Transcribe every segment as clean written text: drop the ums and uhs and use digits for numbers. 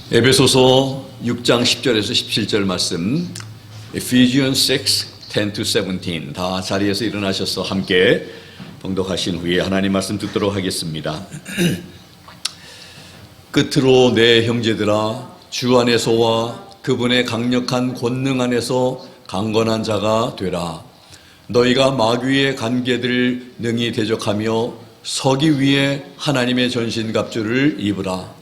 에베소서 6장 10절에서 17절 말씀, Ephesians 6, 10-17 다 자리에서 일어나셔서 함께 봉독하신 후에 하나님 말씀 듣도록 하겠습니다. 끝으로 내 형제들아, 주 안에서와 그분의 강력한 권능 안에서 강건한 자가 되라. 너희가 마귀의 관계들을 능히 대적하며 서기 위해 하나님의 전신갑주를 입으라.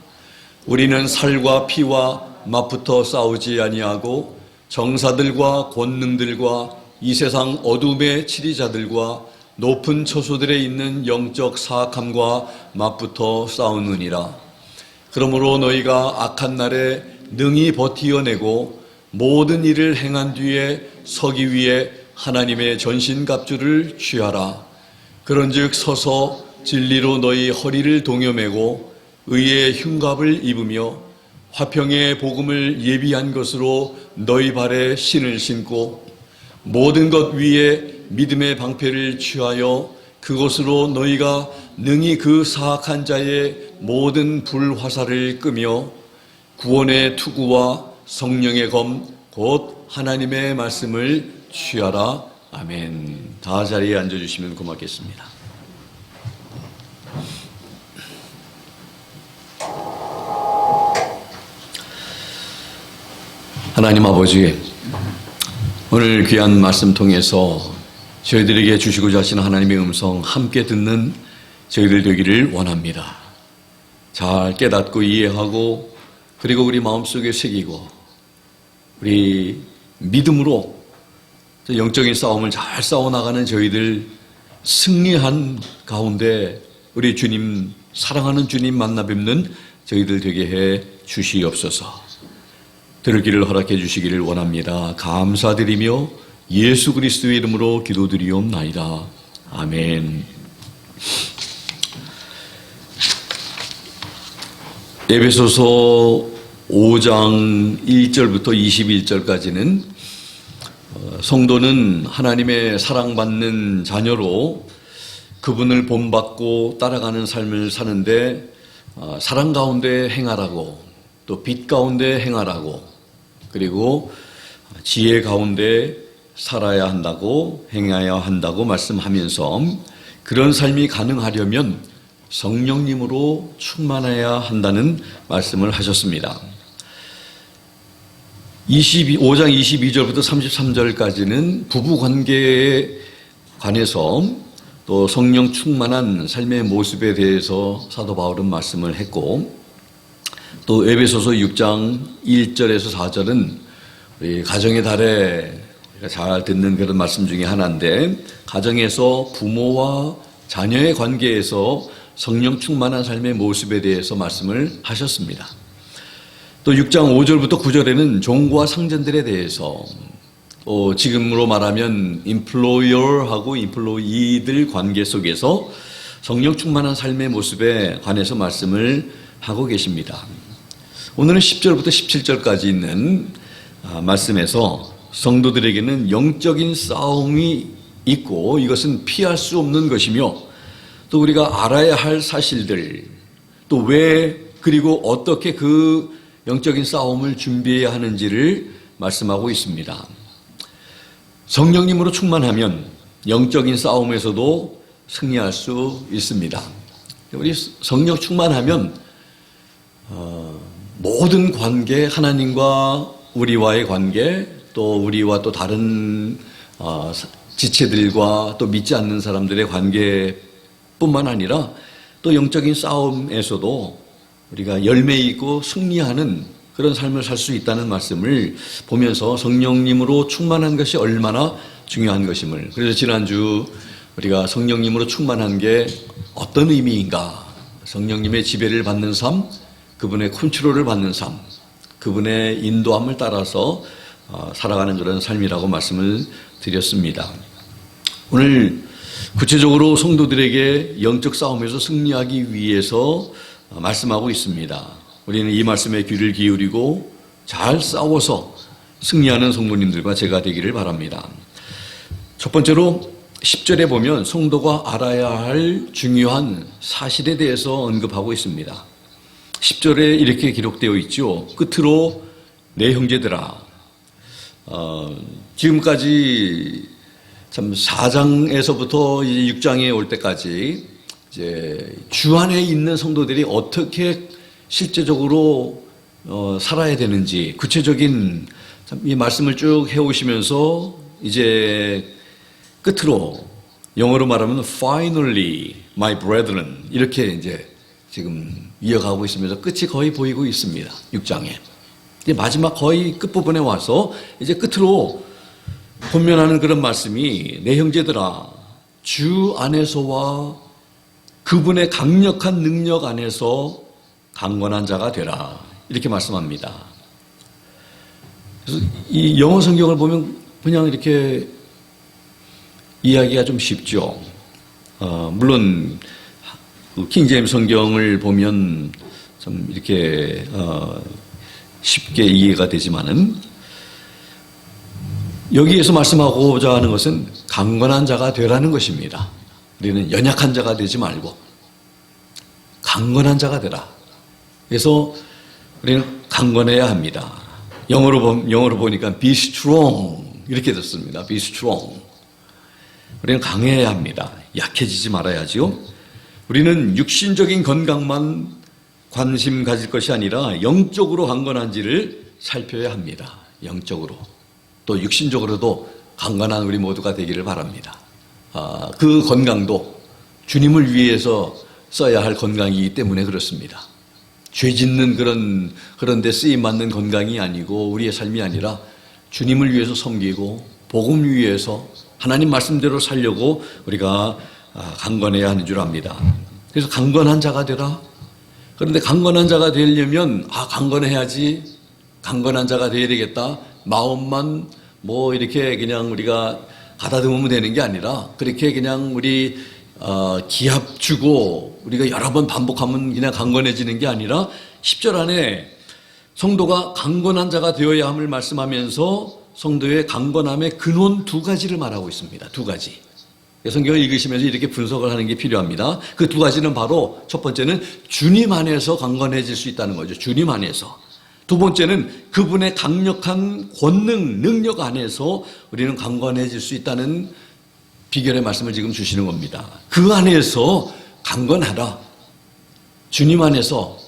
우리는 살과 피와 맞붙어 싸우지 아니하고 정사들과 권능들과 이 세상 어둠의 치리자들과 높은 처소들에 있는 영적 사악함과 맞붙어 싸우느니라. 그러므로 너희가 악한 날에 능히 버티어내고 모든 일을 행한 뒤에 서기 위해 하나님의 전신갑주를 취하라. 그런즉 서서 진리로 너희 허리를 동여매고 의의 흉갑을 입으며 화평의 복음을 예비한 것으로 너희 발에 신을 신고 모든 것 위에 믿음의 방패를 취하여 그것으로 너희가 능히 그 사악한 자의 모든 불화살을 끄며 구원의 투구와 성령의 검 곧 하나님의 말씀을 취하라. 아멘. 다 자리에 앉아주시면 고맙겠습니다. 하나님 아버지, 오늘 귀한 말씀 통해서 저희들에게 주시고자 하시는 하나님의 음성 함께 듣는 저희들 되기를 원합니다. 잘 깨닫고 이해하고 그리고 우리 마음속에 새기고 우리 믿음으로 영적인 싸움을 잘 싸워나가는 저희들 승리한 가운데 우리 주님, 사랑하는 주님 만나 뵙는 저희들 되게 해 주시옵소서. 들을 길을 허락해 주시기를 원합니다. 감사드리며 예수 그리스도의 이름으로 기도드리옵나이다. 아멘. 에베소서 5장 1절부터 21절까지는 성도는 하나님의 사랑받는 자녀로 그분을 본받고 따라가는 삶을 사는데 사랑 가운데 행하라고, 또 빛 가운데 행하라고, 그리고 지혜 가운데 살아야 한다고, 행해야 한다고 말씀하면서 그런 삶이 가능하려면 성령님으로 충만해야 한다는 말씀을 하셨습니다. 5장 22절부터 33절까지는 부부관계에 관해서 또 성령 충만한 삶의 모습에 대해서 사도 바울은 말씀을 했고, 또 에베소서 6장 1절에서 4절은 우리 가정의 달에 잘 듣는 그런 말씀 중에 하나인데, 가정에서 부모와 자녀의 관계에서 성령 충만한 삶의 모습에 대해서 말씀을 하셨습니다. 또 6장 5절부터 9절에는 종과 상전들에 대해서, 지금으로 말하면 인플로이어하고 인플로이들 관계 속에서 성령 충만한 삶의 모습에 관해서 말씀을 하고 계십니다. 오늘은 10절부터 17절까지 있는 말씀에서 성도들에게는 영적인 싸움이 있고 이것은 피할 수 없는 것이며, 또 우리가 알아야 할 사실들, 또 왜 그리고 어떻게 그 영적인 싸움을 준비해야 하는지를 말씀하고 있습니다. 성령님으로 충만하면 영적인 싸움에서도 승리할 수 있습니다. 우리 성령 충만하면 모든 관계, 하나님과 우리와의 관계, 또 우리와 또 다른 지체들과 또 믿지 않는 사람들의 관계뿐만 아니라 또 영적인 싸움에서도 우리가 열매 있고 승리하는 그런 삶을 살 수 있다는 말씀을 보면서 성령님으로 충만한 것이 얼마나 중요한 것임을, 그래서 지난주 우리가 성령님으로 충만한 게 어떤 의미인가, 성령님의 지배를 받는 삶, 그분의 컨트롤을 받는 삶, 그분의 인도함을 따라서 살아가는 그런 삶이라고 말씀을 드렸습니다. 오늘 구체적으로 성도들에게 영적 싸움에서 승리하기 위해서 말씀하고 있습니다. 우리는 이 말씀에 귀를 기울이고 잘 싸워서 승리하는 성도님들과 제가 되기를 바랍니다. 첫 번째로 10절에 보면 성도가 알아야 할 중요한 사실에 대해서 언급하고 있습니다. 10절에 이렇게 기록되어 있죠. 끝으로 내 형제들아, 지금까지 참 4장에서부터 이제 6장에 올 때까지 이제 주 안에 있는 성도들이 어떻게 실제적으로 살아야 되는지 구체적인 이 말씀을 쭉 해오시면서 이제 끝으로 영어로 말하면 finally my brethren 이렇게 이제 지금 이어가고 있으면서 끝이 거의 보이고 있습니다. 6장에. 이제 마지막 거의 끝부분에 와서 이제 끝으로 권면하는 그런 말씀이 내 형제들아 주 안에서와 그분의 강력한 능력 안에서 강건한 자가 되라 이렇게 말씀합니다. 그래서 이 영어 성경을 보면 그냥 이렇게 이야기가 좀 쉽죠. 물론 킹제임스 성경을 보면 좀 이렇게 쉽게 이해가 되지만은 여기에서 말씀하고자 하는 것은 강건한 자가 되라는 것입니다. 우리는 연약한 자가 되지 말고 강건한 자가 되라. 그래서 우리는 강건해야 합니다. 영어로 보니까 be strong 이렇게 됐습니다. be strong. 우리는 강해야 합니다. 약해지지 말아야지요. 우리는 육신적인 건강만 관심 가질 것이 아니라 영적으로 강건한지를 살펴야 합니다. 영적으로. 또 육신적으로도 강건한 우리 모두가 되기를 바랍니다. 그 건강도 주님을 위해서 써야 할 건강이기 때문에 그렇습니다. 죄 짓는 그런 데 쓰임받는 건강이 아니고 우리의 삶이 아니라 주님을 위해서 섬기고 복음 위해서 하나님 말씀대로 살려고 우리가 강건해야 하는 줄 압니다. 그래서 강건한 자가 되라. 그런데 강건한 자가 되려면 강건해야지, 강건한 자가 되어야 되겠다. 마음만 뭐 이렇게 그냥 우리가 가다듬으면 되는 게 아니라 그렇게 그냥 우리 기합 주고 우리가 여러 번 반복하면 그냥 강건해지는 게 아니라 10절 안에 성도가 강건한 자가 되어야 함을 말씀하면서 성도의 강건함의 근원 두 가지를 말하고 있습니다. 두 가지. 성경을 읽으시면서 이렇게 분석을 하는 게 필요합니다. 그 두 가지는 바로 첫 번째는 주님 안에서 강건해질 수 있다는 거죠. 주님 안에서. 두 번째는 그분의 강력한 권능, 능력 안에서 우리는 강건해질 수 있다는 비결의 말씀을 지금 주시는 겁니다. 그 안에서 강건하라. 주님 안에서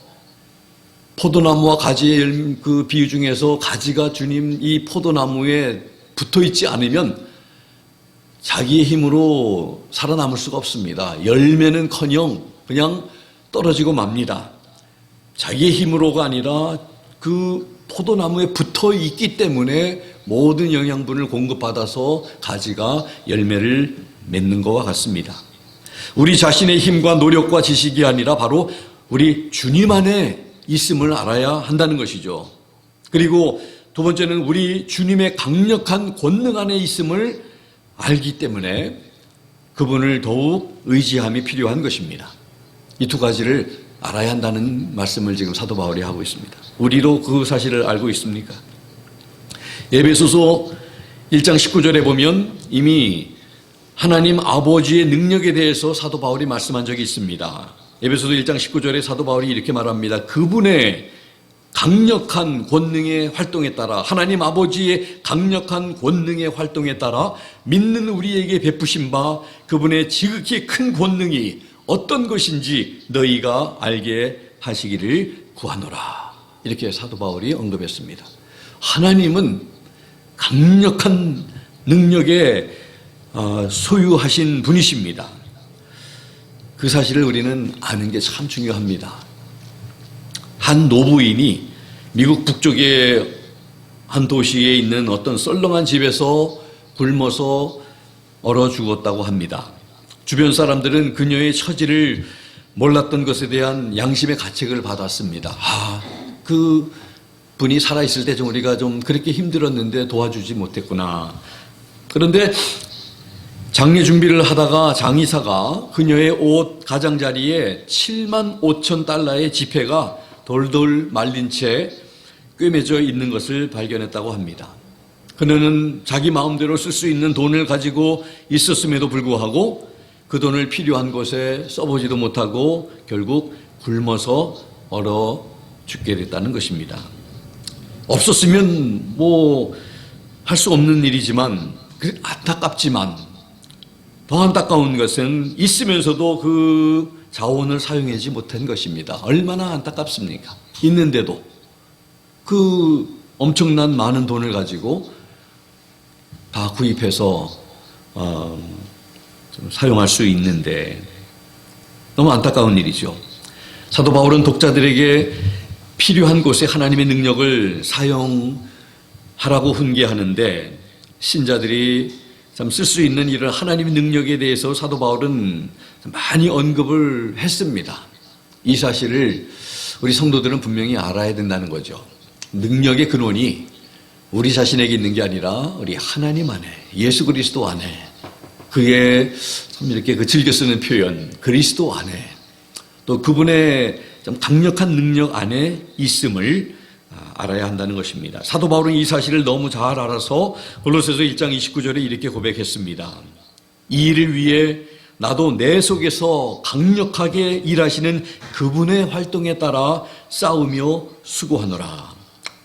포도나무와 가지의 그 비유 중에서 가지가 주님 이 포도나무에 붙어 있지 않으면 자기의 힘으로 살아남을 수가 없습니다. 열매는커녕 그냥 떨어지고 맙니다. 자기의 힘으로가 아니라 그 포도나무에 붙어 있기 때문에 모든 영양분을 공급받아서 가지가 열매를 맺는 것과 같습니다. 우리 자신의 힘과 노력과 지식이 아니라 바로 우리 주님 안에 있음을 알아야 한다는 것이죠. 그리고 두 번째는 우리 주님의 강력한 권능 안에 있음을 알기 때문에 그분을 더욱 의지함이 필요한 것입니다. 이 두 가지를 알아야 한다는 말씀을 지금 사도 바울이 하고 있습니다. 우리도 그 사실을 알고 있습니까? 에베소서 1장 19절에 보면 이미 하나님 아버지의 능력에 대해서 사도 바울이 말씀한 적이 있습니다. 에베소서 1장 19절에 사도 바울이 이렇게 말합니다. 그분의 강력한 권능의 활동에 따라 하나님 아버지의 강력한 권능의 활동에 따라 믿는 우리에게 베푸신 바 그분의 지극히 큰 권능이 어떤 것인지 너희가 알게 하시기를 구하노라. 이렇게 사도 바울이 언급했습니다. 하나님은 강력한 능력에 소유하신 분이십니다. 그 사실을 우리는 아는 게 참 중요합니다. 한 노부인이 미국 북쪽의 한 도시에 있는 어떤 썰렁한 집에서 굶어서 얼어 죽었다고 합니다. 주변 사람들은 그녀의 처지를 몰랐던 것에 대한 양심의 가책을 받았습니다. 그 분이 살아있을 때 좀 우리가 좀 그렇게 힘들었는데 도와주지 못했구나. 그런데 장례 준비를 하다가 장의사가 그녀의 옷 가장자리에 7만 5천 달러의 지폐가 돌돌 말린 채 꿰매져 있는 것을 발견했다고 합니다. 그녀는 자기 마음대로 쓸 수 있는 돈을 가지고 있었음에도 불구하고 그 돈을 필요한 곳에 써보지도 못하고 결국 굶어서 얼어 죽게 됐다는 것입니다. 없었으면 뭐 할 수 없는 일이지만 안타깝지만 더 안타까운 것은 있으면서도 그 자원을 사용하지 못한 것입니다. 얼마나 안타깝습니까? 있는데도 그 엄청난 많은 돈을 가지고 다 구입해서 사용할 수 있는데 너무 안타까운 일이죠. 사도 바울은 독자들에게 필요한 곳에 하나님의 능력을 사용하라고 훈계하는데 신자들이 참 쓸 수 있는 이런 하나님의 능력에 대해서 사도 바울은 많이 언급을 했습니다. 이 사실을 우리 성도들은 분명히 알아야 된다는 거죠. 능력의 근원이 우리 자신에게 있는 게 아니라 우리 하나님 안에, 예수 그리스도 안에, 그의 참 이렇게 그 즐겨 쓰는 표현, 그리스도 안에, 또 그분의 좀 강력한 능력 안에 있음을 알아야 한다는 것입니다. 사도 바울은 이 사실을 너무 잘 알아서 골로새서 1장 29절에 이렇게 고백했습니다. 이 일을 위해 나도 내 속에서 강력하게 일하시는 그분의 활동에 따라 싸우며 수고하노라.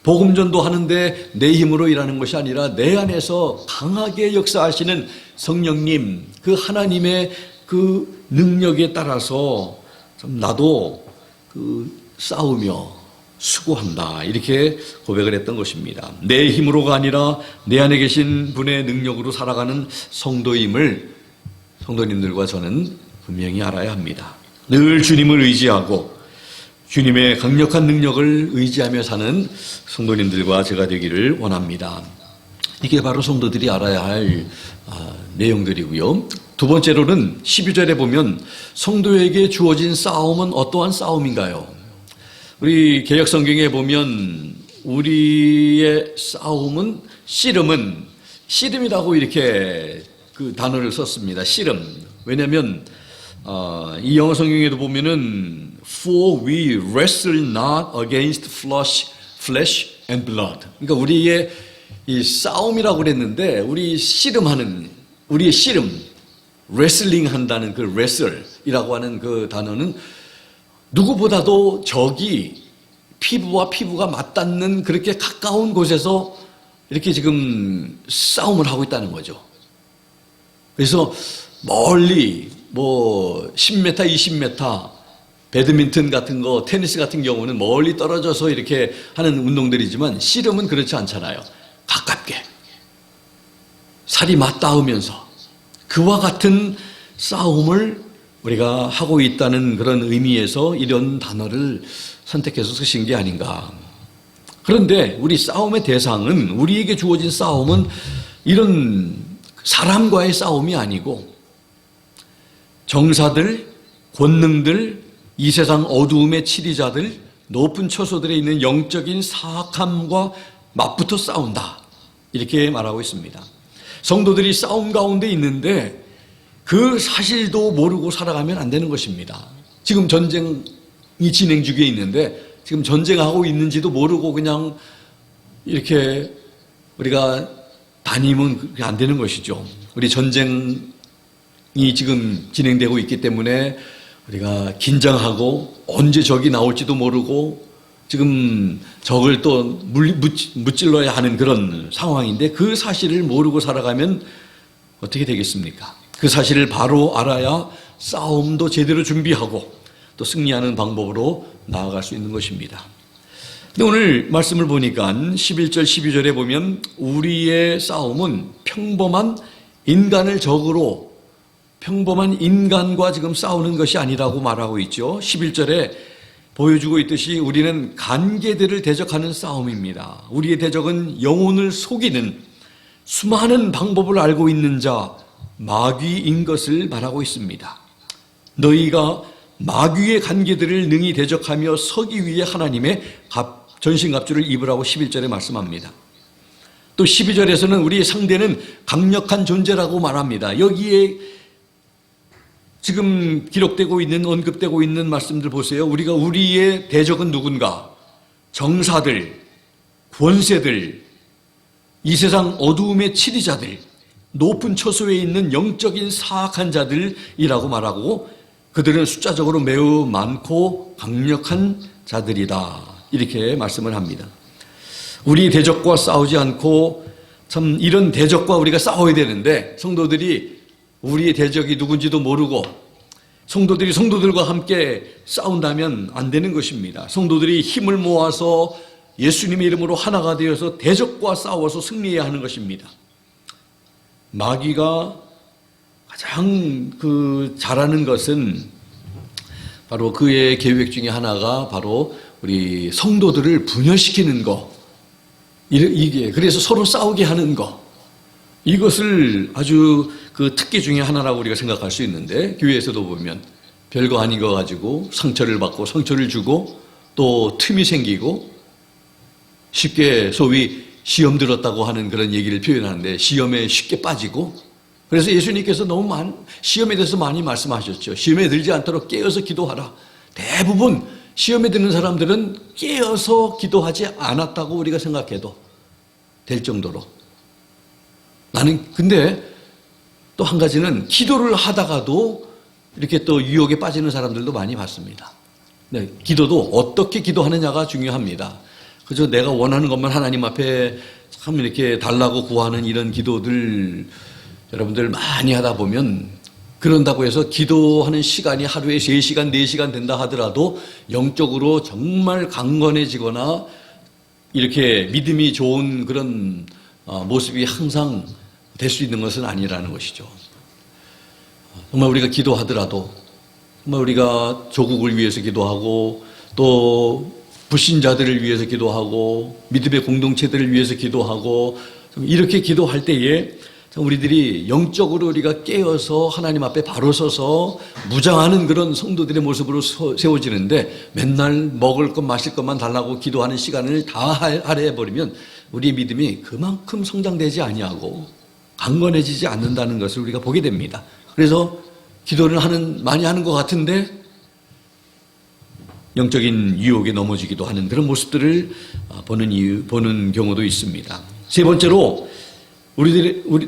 복음전도 하는데 내 힘으로 일하는 것이 아니라 내 안에서 강하게 역사하시는 성령님, 그 하나님의 그 능력에 따라서 나도 싸우며 수고한다. 이렇게 고백을 했던 것입니다. 내 힘으로가 아니라 내 안에 계신 분의 능력으로 살아가는 성도임을 성도님들과 저는 분명히 알아야 합니다. 늘 주님을 의지하고 주님의 강력한 능력을 의지하며 사는 성도님들과 제가 되기를 원합니다. 이게 바로 성도들이 알아야 할 내용들이고요. 두 번째로는 12절에 보면 성도에게 주어진 싸움은 어떠한 싸움인가요? 우리 개역성경에 보면 우리의 싸움은 씨름이라고 이렇게 그 단어를 썼습니다. 씨름. 왜냐하면 이 영어 성경에도 보면은 For we wrestle not against flesh and blood. 그러니까 우리의 이 싸움이라고 그랬는데 우리의 씨름, 레슬링 한다는 그 wrestle이라고 하는 그 단어는 누구보다도 적이 피부와 피부가 맞닿는 그렇게 가까운 곳에서 이렇게 지금 싸움을 하고 있다는 거죠. 그래서 멀리 10m, 20m 배드민턴 같은 거, 테니스 같은 경우는 멀리 떨어져서 이렇게 하는 운동들이지만 씨름은 그렇지 않잖아요. 가깝게 살이 맞닿으면서 그와 같은 싸움을 우리가 하고 있다는 그런 의미에서 이런 단어를 선택해서 쓰신 게 아닌가. 그런데 우리 싸움의 대상은, 우리에게 주어진 싸움은 이런 사람과의 싸움이 아니고 정사들, 권능들, 이 세상 어두움의 치리자들, 높은 처소들에 있는 영적인 사악함과 맞붙어 싸운다. 이렇게 말하고 있습니다. 성도들이 싸움 가운데 있는데 그 사실도 모르고 살아가면 안 되는 것입니다. 지금 전쟁이 진행 중에 있는데 지금 전쟁하고 있는지도 모르고 그냥 이렇게 우리가 다니면 안 되는 것이죠. 우리 전쟁이 지금 진행되고 있기 때문에 우리가 긴장하고 언제 적이 나올지도 모르고 지금 적을 또 무찔러야 하는 그런 상황인데 그 사실을 모르고 살아가면 어떻게 되겠습니까? 그 사실을 바로 알아야 싸움도 제대로 준비하고 또 승리하는 방법으로 나아갈 수 있는 것입니다. 근데 오늘 말씀을 보니까 11절, 12절에 보면 우리의 싸움은 평범한 인간을 적으로 평범한 인간과 지금 싸우는 것이 아니라고 말하고 있죠. 11절에 보여주고 있듯이 우리는 관계들을 대적하는 싸움입니다. 우리의 대적은 영혼을 속이는 수많은 방법을 알고 있는 자, 마귀인 것을 말하고 있습니다. 너희가 마귀의 관계들을 능히 대적하며 서기 위해 하나님의 전신갑주를 입으라고 11절에 말씀합니다. 또 12절에서는 우리의 상대는 강력한 존재라고 말합니다. 여기에 지금 기록되고 있는, 언급되고 있는 말씀들 보세요. 우리의 대적은 누군가? 정사들, 권세들, 이 세상 어두움의 치리자들, 높은 처소에 있는 영적인 사악한 자들이라고 말하고 그들은 숫자적으로 매우 많고 강력한 자들이다. 이렇게 말씀을 합니다. 우리 대적과 싸우지 않고 참 이런 대적과 우리가 싸워야 되는데 성도들이 우리의 대적이 누군지도 모르고 성도들이 성도들과 함께 싸운다면 안 되는 것입니다. 성도들이 힘을 모아서 예수님의 이름으로 하나가 되어서 대적과 싸워서 승리해야 하는 것입니다. 마귀가 가장 잘하는 것은 바로 그의 계획 중에 하나가 바로 우리 성도들을 분열시키는 거. 이게 그래서 서로 싸우게 하는 거. 이것을 아주 특기 중에 하나라고 우리가 생각할 수 있는데 교회에서도 보면 별거 아닌 거 가지고 상처를 받고 상처를 주고 또 틈이 생기고 쉽게 소위 시험 들었다고 하는 그런 얘기를 표현하는데 시험에 쉽게 빠지고 그래서 예수님께서 너무 시험에 대해서 많이 말씀하셨죠. 시험에 들지 않도록 깨어서 기도하라. 대부분 시험에 드는 사람들은 깨어서 기도하지 않았다고 우리가 생각해도 될 정도로. 나는 근데 또 한 가지는 기도를 하다가도 이렇게 또 유혹에 빠지는 사람들도 많이 봤습니다. 네, 기도도 어떻게 기도하느냐가 중요합니다. 그저 내가 원하는 것만 하나님 앞에 참 이렇게 달라고 구하는 이런 기도들 여러분들 많이 하다 보면 그런다고 해서 기도하는 시간이 하루에 3시간, 4시간 된다 하더라도 영적으로 정말 강건해지거나 이렇게 믿음이 좋은 그런 모습이 항상 될 수 있는 것은 아니라는 것이죠. 정말 우리가 기도하더라도 정말 우리가 조국을 위해서 기도하고 또 불신자들을 위해서 기도하고 믿음의 공동체들을 위해서 기도하고 이렇게 기도할 때에 우리들이 영적으로 우리가 깨어서 하나님 앞에 바로 서서 무장하는 그런 성도들의 모습으로 세워지는데 맨날 먹을 것 마실 것만 달라고 기도하는 시간을 다 할애해버리면 우리의 믿음이 그만큼 성장되지 아니하고 강건해지지 않는다는 것을 우리가 보게 됩니다. 그래서 기도를 많이 하는 것 같은데 영적인 유혹에 넘어지기도 하는 그런 모습들을 보는 경우도 있습니다. 세 번째로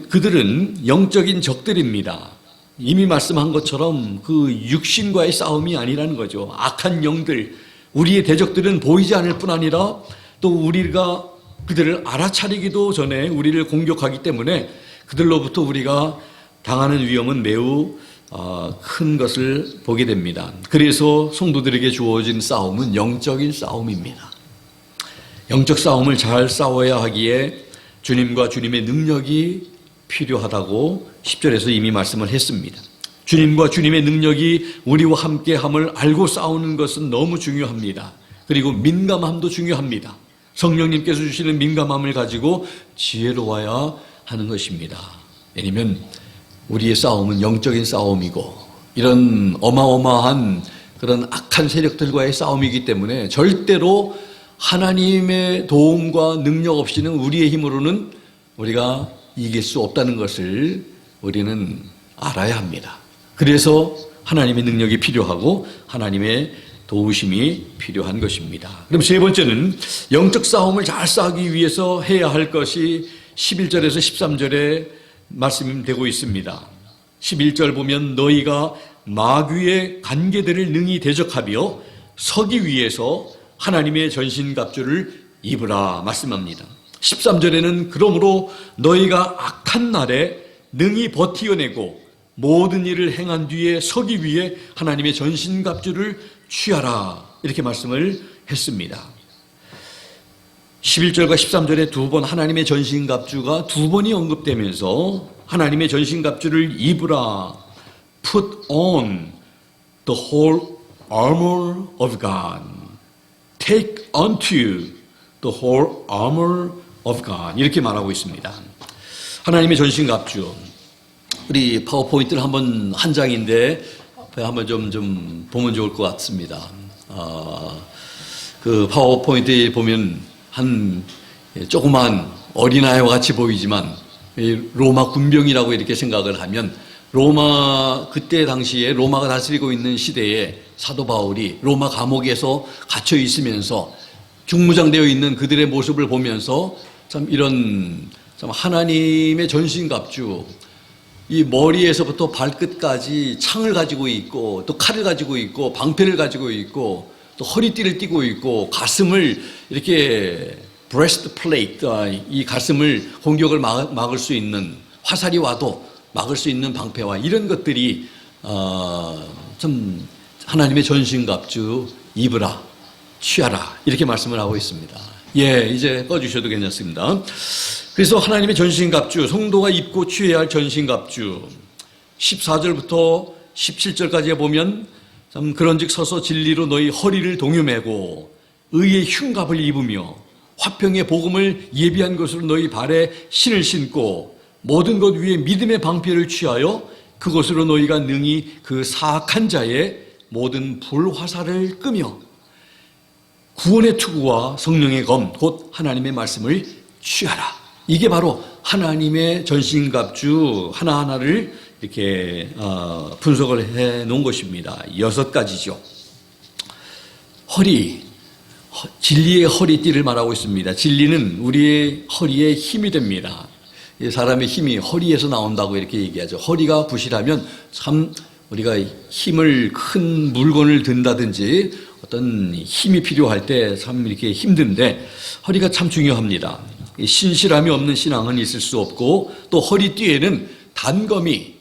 그들은 영적인 적들입니다. 이미 말씀한 것처럼 그 육신과의 싸움이 아니라는 거죠. 악한 영들, 우리의 대적들은 보이지 않을 뿐 아니라 또 우리가 그들을 알아차리기도 전에 우리를 공격하기 때문에 그들로부터 우리가 당하는 위험은 매우 큰 것을 보게 됩니다. 그래서 성도들에게 주어진 싸움은 영적인 싸움입니다. 영적 싸움을 잘 싸워야 하기에 주님과 주님의 능력이 필요하다고 10절에서 이미 말씀을 했습니다. 주님과 주님의 능력이 우리와 함께함을 알고 싸우는 것은 너무 중요합니다. 그리고 민감함도 중요합니다. 성령님께서 주시는 민감함을 가지고 지혜로워야 하는 것입니다. 왜냐하면 우리의 싸움은 영적인 싸움이고 이런 어마어마한 그런 악한 세력들과의 싸움이기 때문에 절대로 하나님의 도움과 능력 없이는 우리의 힘으로는 우리가 이길 수 없다는 것을 우리는 알아야 합니다. 그래서 하나님의 능력이 필요하고 하나님의 도우심이 필요한 것입니다. 그럼 세 번째는 영적 싸움을 잘 싸우기 위해서 해야 할 것이 11절에서 13절에 말씀되고 있습니다. 11절 보면 너희가 마귀의 관계들을 능히 대적하며 서기 위해서 하나님의 전신갑주를 입으라 말씀합니다. 13절에는 그러므로 너희가 악한 날에 능히 버티어내고 모든 일을 행한 뒤에 서기 위해 하나님의 전신갑주를 취하라 이렇게 말씀을 했습니다. 11절과 13절에 두 번 하나님의 전신갑주가 두 번이 언급되면서 하나님의 전신갑주를 입으라 Put on the whole armor of God Take unto the whole armor of God 이렇게 말하고 있습니다. 하나님의 전신갑주 우리 파워포인트를 한 장인데 한번 좀 보면 좋을 것 같습니다. 그 파워포인트에 보면 한 조그만 어린아이와 같이 보이지만 로마 군병이라고 이렇게 생각을 하면 로마 그때 당시에 로마가 다스리고 있는 시대에 사도 바울이 로마 감옥에서 갇혀 있으면서 중무장되어 있는 그들의 모습을 보면서 참 이런 참 하나님의 전신갑주 이 머리에서부터 발끝까지 창을 가지고 있고 또 칼을 가지고 있고 방패를 가지고 있고 또 허리띠를 띠고 있고 가슴을 이렇게 브레스트 플레이트, 이 가슴을 공격을 막을 수 있는, 화살이 와도 막을 수 있는 방패와 이런 것들이 좀 하나님의 전신갑주 입으라, 취하라 이렇게 말씀을 하고 있습니다. 예, 이제 꺼주셔도 괜찮습니다. 그래서 하나님의 전신갑주, 성도가 입고 취해야 할 전신갑주, 14절부터 17절까지에 보면 참 그런즉 서서 진리로 너희 허리를 동요매고 의의 흉갑을 입으며 화평의 복음을 예비한 것으로 너희 발에 신을 신고 모든 것 위에 믿음의 방패를 취하여 그것으로 너희가 능히 그 사악한 자의 모든 불화살을 끄며 구원의 투구와 성령의 검 곧 하나님의 말씀을 취하라. 이게 바로 하나님의 전신갑주 하나하나를 이렇게 분석을 해 놓은 것입니다. 6가지죠. 허리, 진리의 허리띠를 말하고 있습니다. 진리는 우리의 허리에 힘이 됩니다. 사람의 힘이 허리에서 나온다고 이렇게 얘기하죠. 허리가 부실하면 참 우리가 힘을 큰 물건을 든다든지 어떤 힘이 필요할 때 참 이렇게 힘든데 허리가 참 중요합니다. 신실함이 없는 신앙은 있을 수 없고 또 허리띠에는 단검이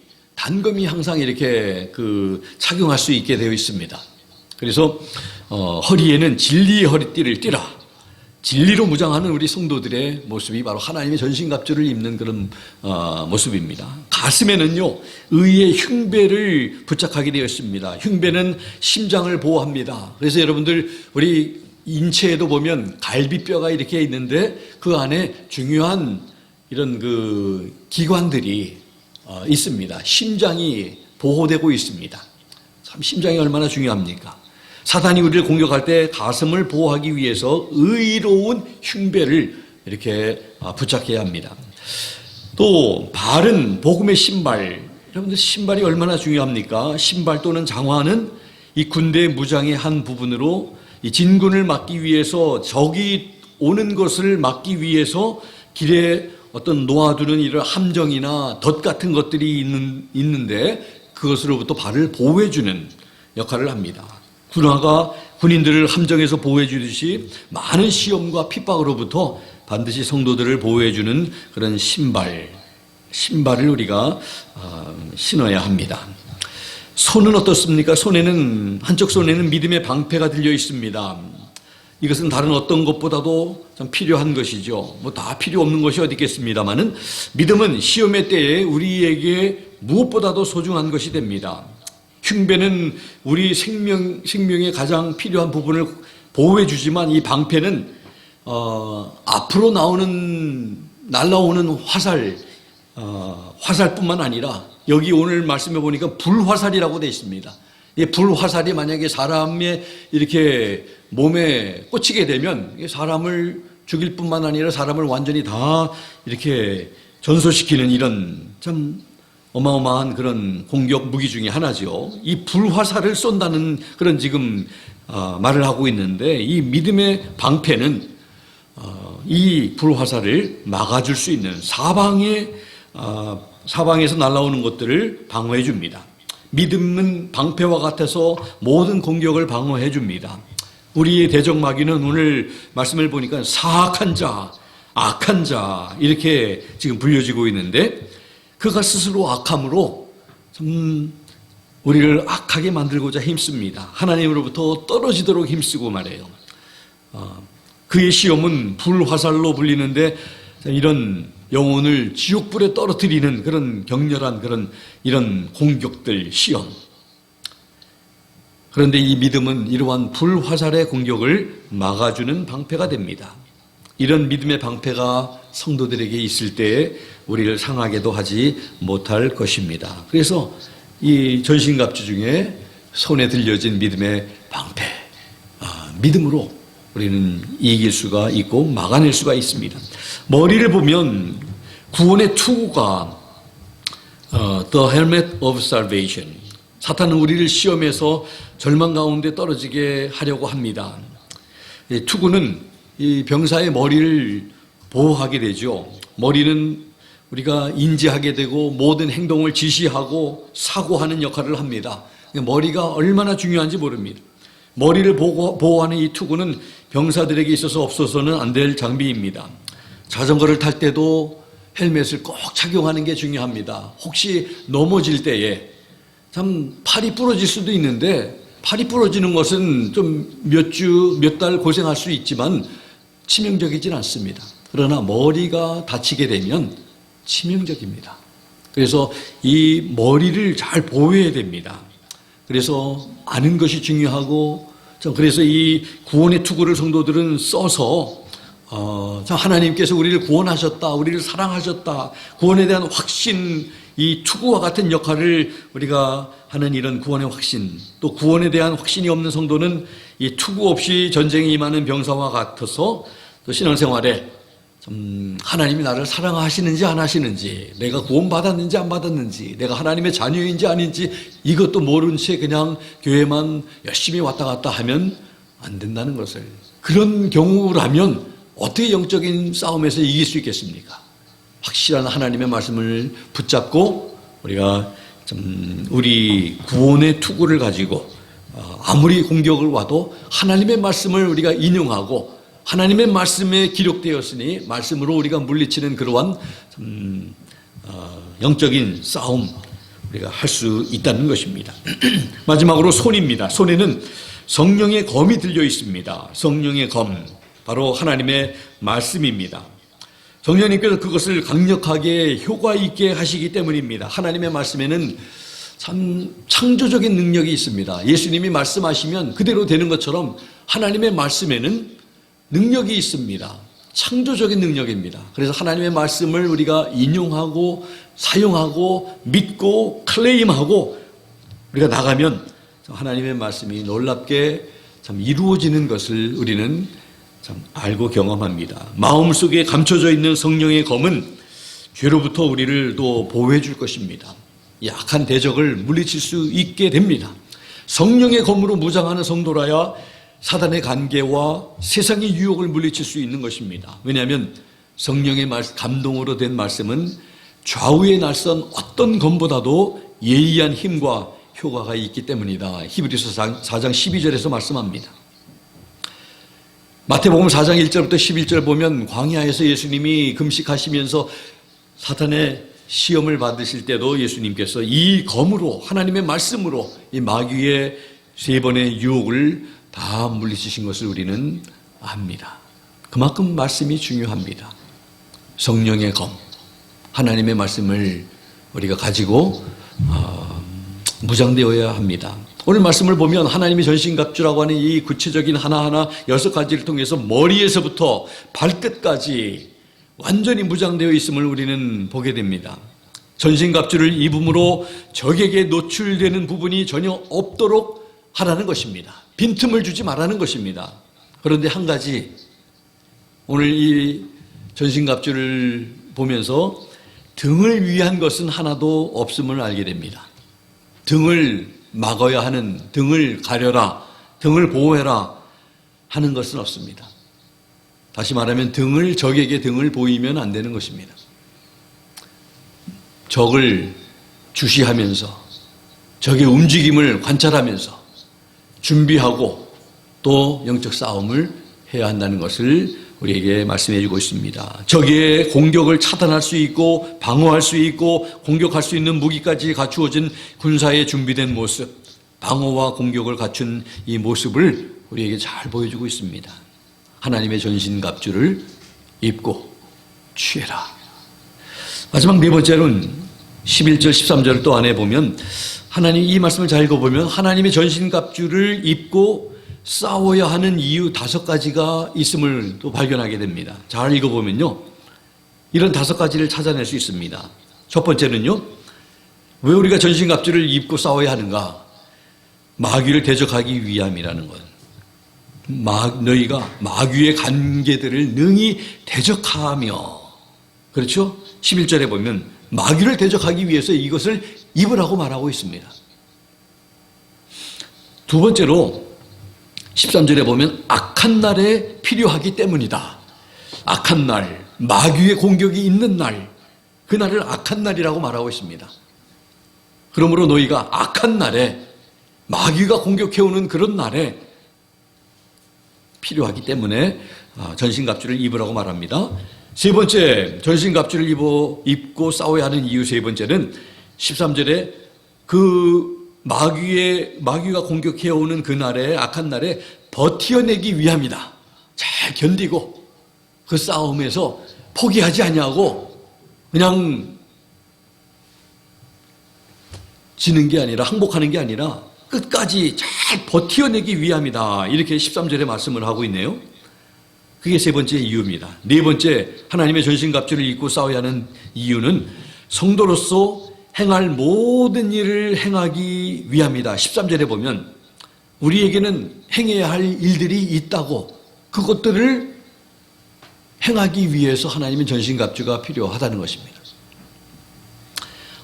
항상 이렇게 착용할 수 있게 되어 있습니다. 그래서 허리에는 진리의 허리띠를 띠라. 진리로 무장하는 우리 성도들의 모습이 바로 하나님의 전신갑주를 입는 그런 모습입니다. 가슴에는요 의의 흉배를 부착하게 되어 있습니다. 흉배는 심장을 보호합니다. 그래서 여러분들 우리 인체에도 보면 갈비뼈가 이렇게 있는데 그 안에 중요한 이런 기관들이 있습니다. 심장이 보호되고 있습니다. 참 심장이 얼마나 중요합니까? 사단이 우리를 공격할 때 가슴을 보호하기 위해서 의로운 흉배를 이렇게 부착해야 합니다. 또 발은 복음의 신발. 여러분들 신발이 얼마나 중요합니까? 신발 또는 장화는 이 군대 무장의 한 부분으로 이 진군을 막기 위해서 적이 오는 것을 막기 위해서 길에 어떤 놓아두는 이런 함정이나 덫 같은 것들이 있는데 그것으로부터 발을 보호해주는 역할을 합니다. 군화가 군인들을 함정에서 보호해주듯이 많은 시험과 핍박으로부터 반드시 성도들을 보호해주는 그런 신발을 우리가 신어야 합니다. 손은 어떻습니까? 한쪽 손에는 믿음의 방패가 들려 있습니다. 이것은 다른 어떤 것보다도 참 필요한 것이죠. 다 필요 없는 것이 어디 있겠습니다만은 믿음은 시험의 때에 우리에게 무엇보다도 소중한 것이 됩니다. 흉배는 우리 생명의 가장 필요한 부분을 보호해 주지만 이 방패는 앞으로 날라오는 화살뿐만 아니라 여기 오늘 말씀해 보니까 불화살이라고 되어 있습니다. 이 불화살이 만약에 사람의 이렇게 몸에 꽂히게 되면 사람을 죽일 뿐만 아니라 사람을 완전히 다 이렇게 전소시키는 이런 참 어마어마한 그런 공격 무기 중에 하나죠. 이 불화살을 쏜다는 그런 지금 말을 하고 있는데 이 믿음의 방패는 이 불화살을 막아줄 수 있는 사방에서 날아오는 것들을 방어해 줍니다. 믿음은 방패와 같아서 모든 공격을 방어해 줍니다. 우리의 대적마귀는 오늘 말씀을 보니까 사악한 자, 악한 자 이렇게 지금 불려지고 있는데 그가 스스로 악함으로 참 우리를 악하게 만들고자 힘씁니다. 하나님으로부터 떨어지도록 힘쓰고 말해요. 그의 시험은 불화살로 불리는데 이런 영혼을 지옥불에 떨어뜨리는 그런 격렬한 이런 공격들, 시험. 그런데 이 믿음은 이러한 불화살의 공격을 막아주는 방패가 됩니다. 이런 믿음의 방패가 성도들에게 있을 때 우리를 상하게도 하지 못할 것입니다. 그래서 이 전신갑주 중에 손에 들려진 믿음의 방패, 믿음으로 우리는 이길 수가 있고 막아낼 수가 있습니다. 머리를 보면 구원의 투구가 The Helmet of Salvation. 사탄은 우리를 시험에서 절망 가운데 떨어지게 하려고 합니다. 투구는 이 병사의 머리를 보호하게 되죠. 머리는 우리가 인지하게 되고 모든 행동을 지시하고 사고하는 역할을 합니다. 머리가 얼마나 중요한지 모릅니다. 머리를 보호하는 이 투구는 병사들에게 있어서 없어서는 안 될 장비입니다. 자전거를 탈 때도 헬멧을 꼭 착용하는 게 중요합니다. 혹시 넘어질 때에 참 팔이 부러질 수도 있는데 팔이 부러지는 것은 좀 몇 달 고생할 수 있지만 치명적이진 않습니다. 그러나 머리가 다치게 되면 치명적입니다. 그래서 이 머리를 잘 보호해야 됩니다. 그래서 아는 것이 중요하고, 그래서 이 구원의 투구를 성도들은 써서 하나님께서 우리를 구원하셨다, 우리를 사랑하셨다, 구원에 대한 확신, 이 투구와 같은 역할을 우리가 하는 이런 구원의 확신, 또 구원에 대한 확신이 없는 성도는 이 투구 없이 전쟁에 임하는 병사와 같아서 또 신앙생활에 하나님이 나를 사랑하시는지 안 하시는지, 내가 구원받았는지 안 받았는지, 내가 하나님의 자녀인지 아닌지 이것도 모른 채 그냥 교회만 열심히 왔다 갔다 하면 안 된다는 것을, 그런 경우라면 어떻게 영적인 싸움에서 이길 수 있겠습니까? 확실한 하나님의 말씀을 붙잡고 우리가 우리 구원의 투구를 가지고 아무리 공격을 와도 하나님의 말씀을 우리가 인용하고 하나님의 말씀에 기록되었으니 말씀으로 우리가 물리치는 그러한 영적인 싸움 우리가 할 수 있다는 것입니다. 마지막으로 손입니다. 손에는 성령의 검이 들려 있습니다. 성령의 검, 바로 하나님의 말씀입니다. 성령님께서 그것을 강력하게 효과 있게 하시기 때문입니다. 하나님의 말씀에는 참 창조적인 능력이 있습니다. 예수님이 말씀하시면 그대로 되는 것처럼 하나님의 말씀에는 능력이 있습니다. 창조적인 능력입니다. 그래서 하나님의 말씀을 우리가 인용하고 사용하고 믿고 클레임하고 우리가 나가면 하나님의 말씀이 놀랍게 참 이루어지는 것을 우리는 참 알고 경험합니다. 마음속에 감춰져 있는 성령의 검은 죄로부터 우리를 또 보호해 줄 것입니다. 약한 대적을 물리칠 수 있게 됩니다. 성령의 검으로 무장하는 성도라야 사단의 관계와 세상의 유혹을 물리칠 수 있는 것입니다. 왜냐하면 성령의 감동으로 된 말씀은 좌우에 날선 어떤 검보다도 예리한 힘과 효과가 있기 때문이다. 히브리서 4장 12절에서 말씀합니다. 마태복음 4장 1절부터 11절 보면 광야에서 예수님이 금식하시면서 사탄의 시험을 받으실 때도 예수님께서 이 검으로, 하나님의 말씀으로 이 마귀의 3번의 유혹을 다 물리치신 것을 우리는 압니다. 그만큼 말씀이 중요합니다. 성령의 검, 하나님의 말씀을 우리가 가지고 무장되어야 합니다. 오늘 말씀을 보면 하나님의 전신갑주라고 하는 이 구체적인 하나하나 6가지를 통해서 머리에서부터 발끝까지 완전히 무장되어 있음을 우리는 보게 됩니다. 전신갑주를 입음으로 적에게 노출되는 부분이 전혀 없도록 하라는 것입니다. 빈틈을 주지 말라는 것입니다. 그런데 한 가지, 오늘 이 전신갑주를 보면서 등을 위한 것은 하나도 없음을 알게 됩니다. 등을 막아야 하는, 등을 가려라, 등을 보호해라 하는 것은 없습니다. 다시 말하면 적에게 등을 보이면 안 되는 것입니다. 적을 주시하면서 적의 움직임을 관찰하면서 준비하고 또 영적 싸움을 해야 한다는 것을 우리에게 말씀해 주고 있습니다. 적의 공격을 차단할 수 있고 방어할 수 있고 공격할 수 있는 무기까지 갖추어진 군사의 준비된 모습, 방어와 공격을 갖춘 이 모습을 우리에게 잘 보여주고 있습니다. 하나님의 전신갑주를 입고 취해라. 마지막 4번째는 11절 13절을 또 안에 보면 하나님, 이 말씀을 잘 읽어보면 하나님의 전신갑주를 입고 싸워야 하는 이유 5가지가 있음을 또 발견하게 됩니다. 잘 읽어보면요, 이런 5가지를 찾아낼 수 있습니다. 첫 번째는요, 왜 우리가 전신갑주를 입고 싸워야 하는가? 마귀를 대적하기 위함이라는 것. 너희가 마귀의 관계들을 능히 대적하며, 그렇죠? 11절에 보면 마귀를 대적하기 위해서 이것을 입으라고 말하고 있습니다. 두 번째로 13절에 보면 악한 날에 필요하기 때문이다. 악한 날, 마귀의 공격이 있는 날, 그 날을 악한 날이라고 말하고 있습니다. 그러므로 너희가 악한 날에, 마귀가 공격해오는 그런 날에 필요하기 때문에 전신갑주를 입으라고 말합니다. 세 번째, 전신갑주를 입고 싸워야 하는 이유 세 번째는 13절에 그 마귀가 공격해오는 그날에, 악한 날에 버티어내기 위함이다. 잘 견디고 그 싸움에서 포기하지 아니하고 그냥 지는 게 아니라, 항복하는 게 아니라 끝까지 잘 버티어내기 위함이다. 이렇게 13절에 말씀을 하고 있네요. 그게 세 번째 이유입니다. 네 번째, 하나님의 전신갑주를 입고 싸워야 하는 이유는 성도로서 행할 모든 일을 행하기 위함이다. 13절에 보면 우리에게는 행해야 할 일들이 있다고, 그것들을 행하기 위해서 하나님의 전신갑주가 필요하다는 것입니다.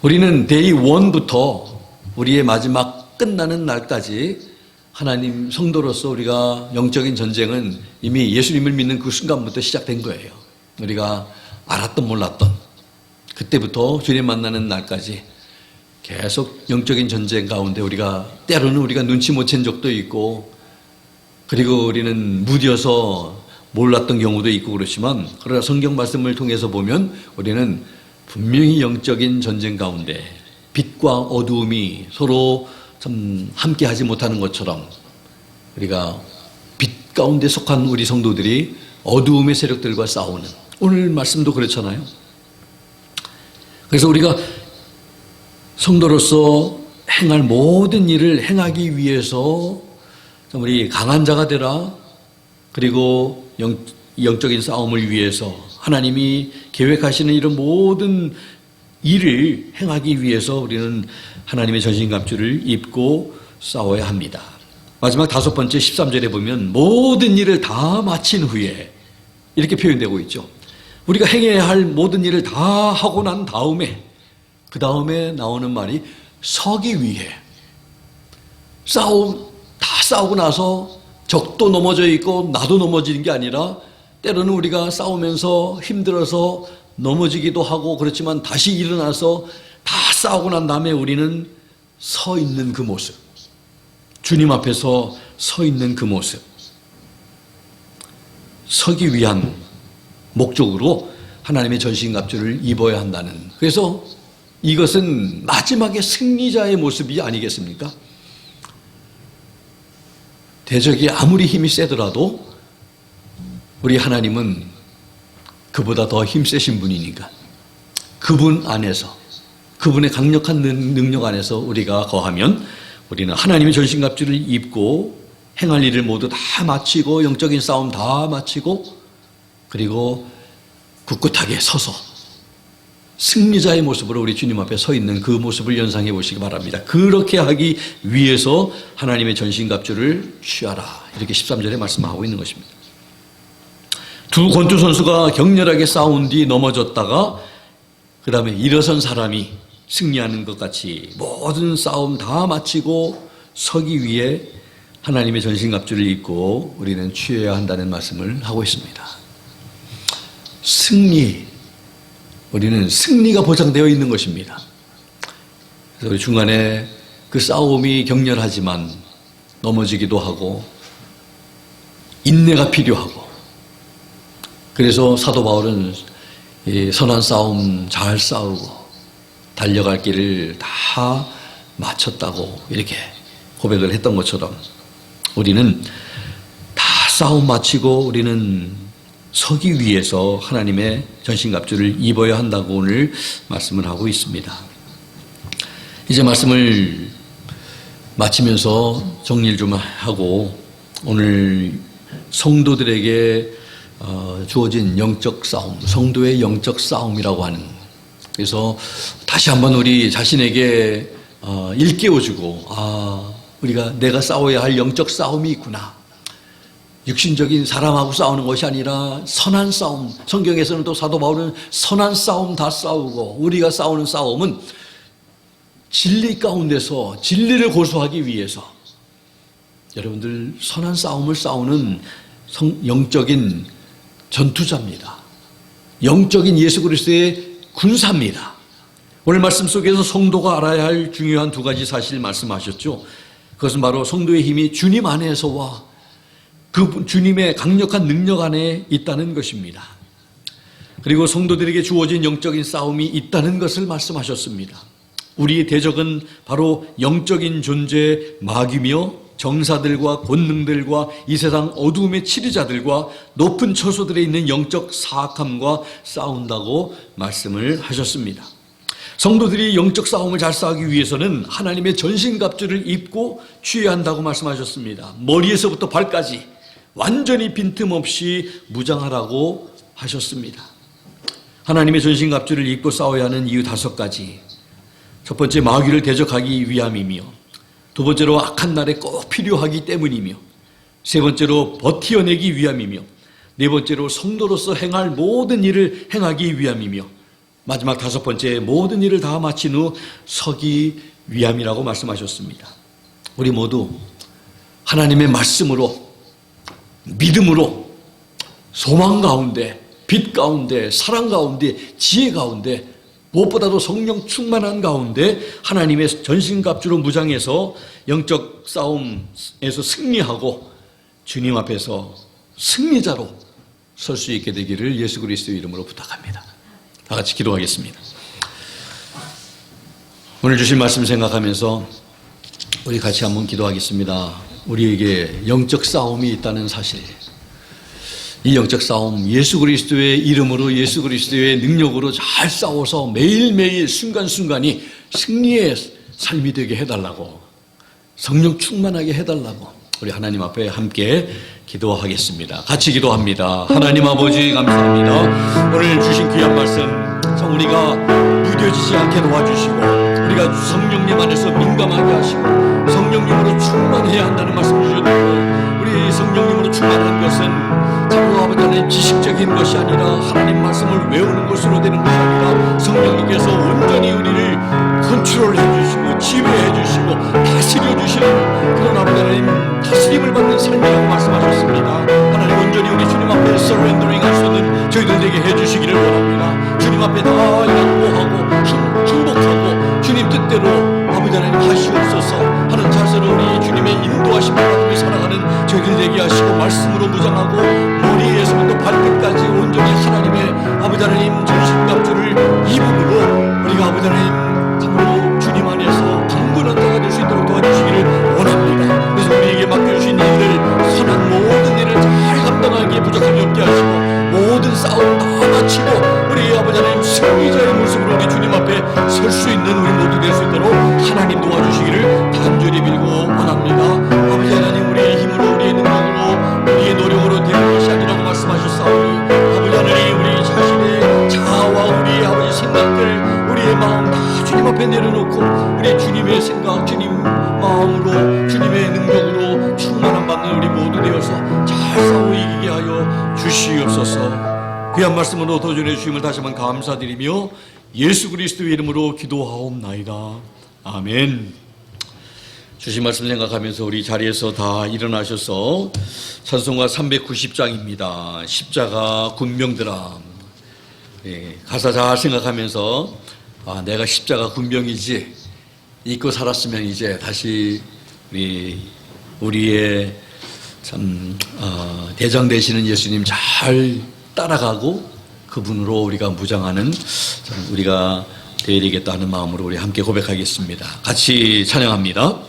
우리는 데이 1부터 우리의 마지막 끝나는 날까지 하나님 성도로서 우리가 영적인 전쟁은 이미 예수님을 믿는 그 순간부터 시작된 거예요. 우리가 알았던 몰랐던 그때부터 주님 만나는 날까지 계속 영적인 전쟁 가운데 때로는 우리가 눈치 못 챈 적도 있고, 그리고 우리는 무뎌서 몰랐던 경우도 있고 그렇지만, 그러나 성경 말씀을 통해서 보면 우리는 분명히 영적인 전쟁 가운데 빛과 어두움이 서로 참 함께 하지 못하는 것처럼, 우리가 빛 가운데 속한 우리 성도들이 어두움의 세력들과 싸우는, 오늘 말씀도 그렇잖아요. 그래서 우리가 성도로서 행할 모든 일을 행하기 위해서 우리 강한 자가 되라, 그리고 영적인 싸움을 위해서 하나님이 계획하시는 이런 모든 일을 행하기 위해서 우리는 하나님의 전신갑주를 입고 싸워야 합니다. 마지막 다섯 번째 13절에 보면 모든 일을 다 마친 후에 이렇게 표현되고 있죠. 우리가 행해야 할 모든 일을 다 하고 난 다음에, 그 다음에 나오는 말이 서기 위해. 다 싸우고 나서 적도 넘어져 있고 나도 넘어지는 게 아니라, 때로는 우리가 싸우면서 힘들어서 넘어지기도 하고 그렇지만 다시 일어나서 다 싸우고 난 다음에 우리는 서 있는 그 모습, 주님 앞에서 서 있는 그 모습, 서기 위한 목적으로 하나님의 전신갑주를 입어야 한다는, 그래서 이것은 마지막에 승리자의 모습이 아니겠습니까? 대적이 아무리 힘이 세더라도 우리 하나님은 그보다 더 힘세신 분이니까 그분 안에서, 그분의 강력한 능력 안에서 우리가 거하면 우리는 하나님의 전신갑주를 입고 행할 일을 모두 다 마치고 영적인 싸움 다 마치고 그리고 굳굳하게 서서 승리자의 모습으로 우리 주님 앞에 서 있는 그 모습을 연상해 보시기 바랍니다. 그렇게 하기 위해서 하나님의 전신갑주를 취하라, 이렇게 13절에 말씀하고 있는 것입니다. 두 권투 선수가 격렬하게 싸운 뒤 넘어졌다가 그 다음에 일어선 사람이 승리하는 것 같이 모든 싸움 다 마치고 서기 위해 하나님의 전신갑주를 입고 우리는 취해야 한다는 말씀을 하고 있습니다. 우리는 승리가 보장되어 있는 것입니다. 그래서 우리 중간에 그 싸움이 격렬하지만 넘어지기도 하고 인내가 필요하고, 그래서 사도 바울은 이 선한 싸움 잘 싸우고 달려갈 길을 다 마쳤다고 이렇게 고백을 했던 것처럼 우리는 다 싸움 마치고 우리는 서기 위해서 하나님의 전신갑주를 입어야 한다고 오늘 말씀을 하고 있습니다. 이제 말씀을 마치면서 정리를 좀 하고 오늘 성도들에게 주어진 영적 싸움, 성도의 영적 싸움이라고 하는, 그래서 다시 한번 우리 자신에게 일깨워주고, 내가 싸워야 할 영적 싸움이 있구나. 육신적인 사람하고 싸우는 것이 아니라 선한 싸움, 성경에서는 또 사도 바울은 선한 싸움 다 싸우고, 우리가 싸우는 싸움은 진리 가운데서 진리를 고수하기 위해서, 여러분들 선한 싸움을 싸우는 영적인 전투자입니다. 영적인 예수 그리스도의 군사입니다. 오늘 말씀 속에서 성도가 알아야 할 중요한 두 가지 사실 말씀하셨죠. 그것은 바로 성도의 힘이 주님 안에서와 그 주님의 강력한 능력 안에 있다는 것입니다. 그리고 성도들에게 주어진 영적인 싸움이 있다는 것을 말씀하셨습니다. 우리의 대적은 바로 영적인 존재 마귀며 정사들과 권능들과 이 세상 어두움의 치리자들과 높은 처소들에 있는 영적 사악함과 싸운다고 말씀을 하셨습니다. 성도들이 영적 싸움을 잘 싸우기 위해서는 하나님의 전신갑주를 입고 취해야 한다고 말씀하셨습니다. 머리에서부터 발까지 완전히 빈틈없이 무장하라고 하셨습니다. 하나님의 전신갑주를 입고 싸워야 하는 이유 5가지. 첫 번째, 마귀를 대적하기 위함이며, 두 번째로 악한 날에 꼭 필요하기 때문이며, 세 번째로 버티어내기 위함이며, 네 번째로 성도로서 행할 모든 일을 행하기 위함이며, 마지막 5번째, 모든 일을 다 마친 후 서기 위함이라고 말씀하셨습니다. 우리 모두 하나님의 말씀으로, 믿음으로, 소망 가운데, 빛 가운데, 사랑 가운데, 지혜 가운데, 무엇보다도 성령 충만한 가운데 하나님의 전신갑주로 무장해서 영적 싸움에서 승리하고 주님 앞에서 승리자로 설 수 있게 되기를 예수 그리스도의 이름으로 부탁합니다. 다 같이 기도하겠습니다. 오늘 주신 말씀 생각하면서 우리 같이 한번 기도하겠습니다. 우리에게 영적 싸움이 있다는 사실, 이 영적 싸움, 예수 그리스도의 이름으로, 예수 그리스도의 능력으로 잘 싸워서 매일매일 순간순간이 승리의 삶이 되게 해달라고, 성령 충만하게 해달라고 우리 하나님 앞에 함께 기도하겠습니다. 같이 기도합니다. 하나님 아버지 감사합니다. 오늘 주신 귀한 말씀 참 우리가 무뎌지지 않게 도와주시고, 우리가 성령님 안에서 민감하게 하시고 성령님으로 충만해야 한다는 말씀 주셨고, 우리 성령님으로 충만한 것은 바로 아버지 하나님 지식적인 것이 아니라 하나님 말씀을 외우는 것으로 되는 것이 아니라 성령님께서 온전히 우리를 컨트롤해 주시고 지배해 주시고 다스려 주시는 그런 아버지 하나님 다스림을 받는 삶이라고 말씀하셨습니다. 하나님 온전히 우리 주님 앞에 서렌더링 할 수 있는 저희들 되게 해주시기를 원합니다. 주님 앞에 다 양보하고 충복하고 주님 뜻대로 아버지 하나님 하시옵소서 하는 자세로 우리 주님의 인도하심을 받으며 살아가는 저희들 되게 하시고, 말씀으로 무장하고 머리에서부터 발끝까지 온전히 하나님의 아버지 하나님 전신갑주를 입음으로 우리가 아버지 하나님 참으로 주님 안에서 강건한 자가 될 수 있도록 도와주시기를 원합니다. 그래서 우리에게 맡겨주신 일을, 선한 모든 일을 잘 감당하기에 부족함이 없게 하시고 모든 싸움 다 마치고 우리 아버지 하나님 승리자의 모습으로 우리 주님 앞에 설 수 있는 우리 모두 될 수 있도록 하나님 도와주시기를 간절히 빌고 원합니다. 아버지 하나님, 우리의 힘으로, 우리의 능력으로, 우리의 노력으로 되는 것이 아니라고 말씀하셨사오니 아버지 하나님, 우리 자신의 자아와 우리의 아버지 생각들, 우리의 마음 다 주님 앞에 내려놓고 우리 주님의 생각, 주님 마음으로, 주님의 능력으로 충만함 받는 우리 모두 되어서 잘 싸워 이기게 하여 주시옵소서. 귀한 말씀으로 도전해 주심을 다시 한번 감사드리며 예수 그리스도의 이름으로 기도하옵나이다. 아멘. 주신 말씀 생각하면서 우리 자리에서 다 일어나셔서 찬송가 390장입니다. 십자가 군병들아. 가사 잘 생각하면서 내가 십자가 군병이지, 잊고 살았으면 이제 다시 우리의 참 대장 되시는 예수님 잘 따라가고 그분으로 우리가 무장하는 우리가 되어야 되겠다 하는 마음으로 우리 함께 고백하겠습니다. 같이 찬양합니다.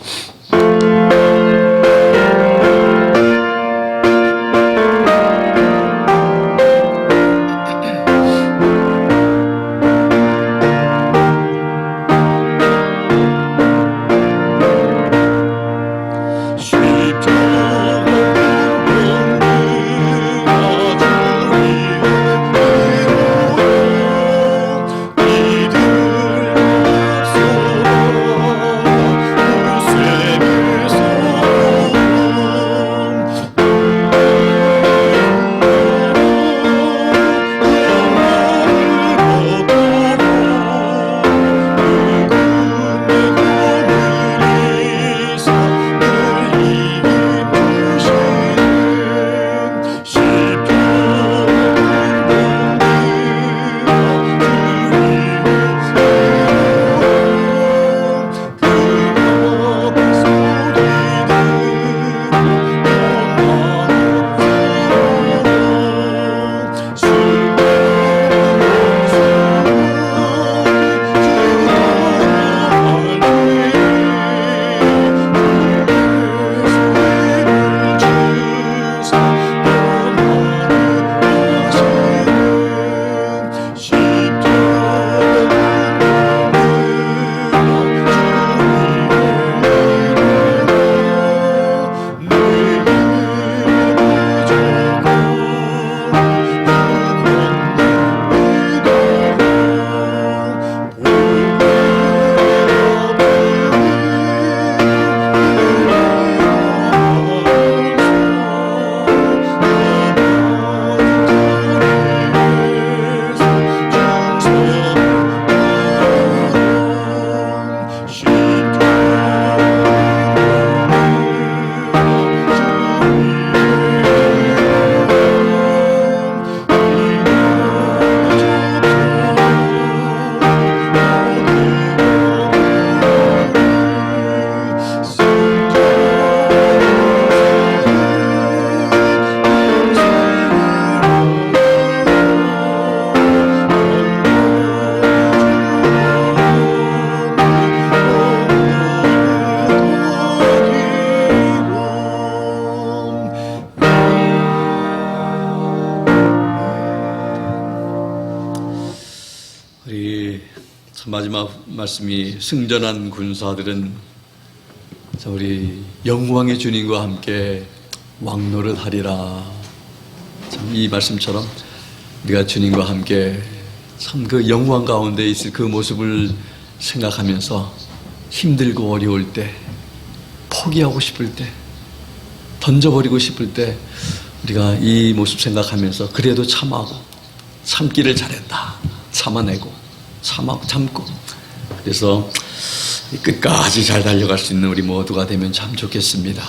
이들 속에 마지막 말씀이 승전한 군사들은 자, 우리 영광의 주님과 함께 왕노릇 하리라. 참 이 말씀처럼 우리가 주님과 함께 참 그 영광 가운데 있을 그 모습을 생각하면서 힘들고 어려울 때, 포기하고 싶을 때, 던져버리고 싶을 때 우리가 이 모습 생각하면서 그래도 참고 참기를 잘했다. 참아내고 참고 그래서 끝까지 잘 달려갈 수 있는 우리 모두가 되면 참 좋겠습니다.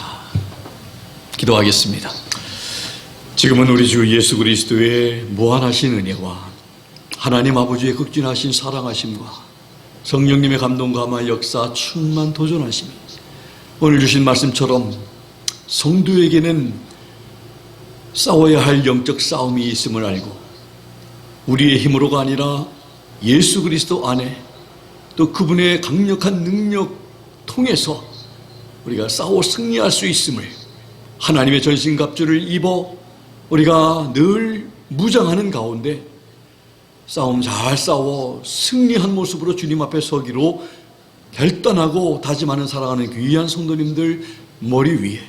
기도하겠습니다. 지금은 우리 주 예수 그리스도의 무한하신 은혜와 하나님 아버지의 극진하신 사랑하심과 성령님의 감동 감화 역사 충만 도전하심이 오늘 주신 말씀처럼 성도에게는 싸워야 할 영적 싸움이 있음을 알고 우리의 힘으로가 아니라 예수 그리스도 안에 또 그분의 강력한 능력 통해서 우리가 싸워 승리할 수 있음을 하나님의 전신갑주를 입어 우리가 늘 무장하는 가운데 싸움 잘 싸워 승리한 모습으로 주님 앞에 서기로 결단하고 다짐하는 사랑하는 귀한 성도님들 머리 위에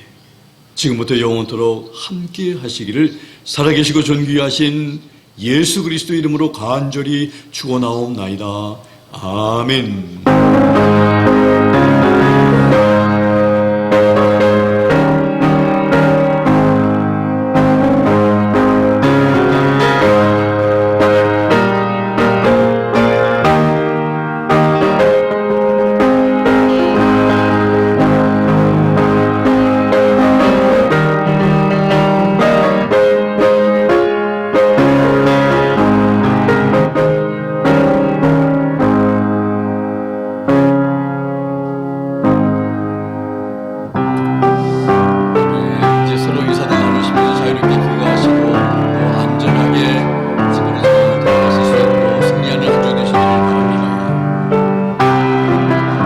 지금부터 영원토록 함께 하시기를 살아계시고 존귀하신 예수 그리스도 이름으로 간절히 축원하옵나이다. 아멘.